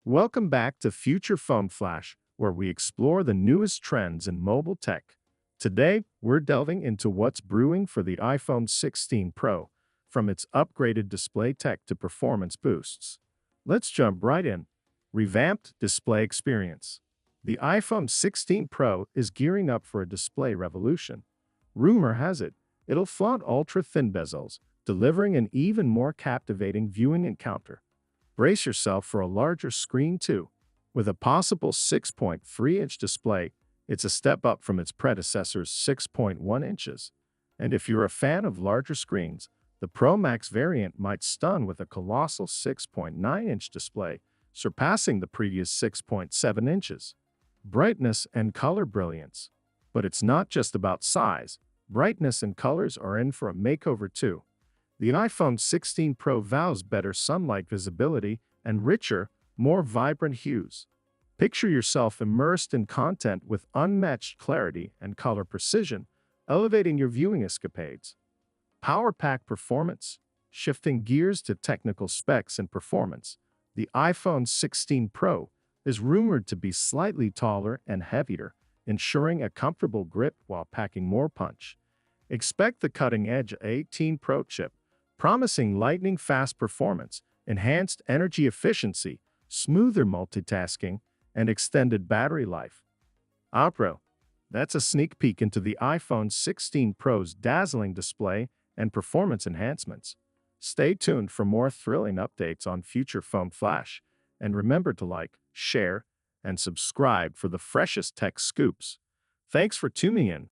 Welcome back to Future Phone Flash, where we explore the newest trends in mobile tech. Today, we're delving into what's brewing for the iPhone 16 Pro, from its upgraded display tech to performance boosts. Let's jump right in. Revamped display experience. The iPhone 16 Pro is gearing up for a display revolution. Rumor has it, it'll flaunt ultra-thin bezels, delivering an even more captivating viewing encounter. Brace yourself for a larger screen too. With a possible 6.3-inch display, it's a step up from its predecessor's 6.1 inches. And if you're a fan of larger screens, the Pro Max variant might stun with a colossal 6.9-inch display, surpassing the previous 6.7 inches. Brightness and color brilliance. But it's not just about size. Brightness and colors are in for a makeover too. The iPhone 16 Pro vows better sunlight visibility and richer, more vibrant hues. Picture yourself immersed in content with unmatched clarity and color precision, elevating your viewing escapades. PowerPack performance. Shifting gears to technical specs and performance, the iPhone 16 Pro is rumored to be slightly taller and heavier, ensuring a comfortable grip while packing more punch. Expect the cutting-edge A18 Pro chip, promising lightning-fast performance, enhanced energy efficiency, smoother multitasking, and extended battery life. Opro. That's a sneak peek into the iPhone 16 Pro's dazzling display and performance enhancements. Stay tuned for more thrilling updates on future Phone Flash, and remember to like, share, and subscribe for the freshest tech scoops. Thanks for tuning in.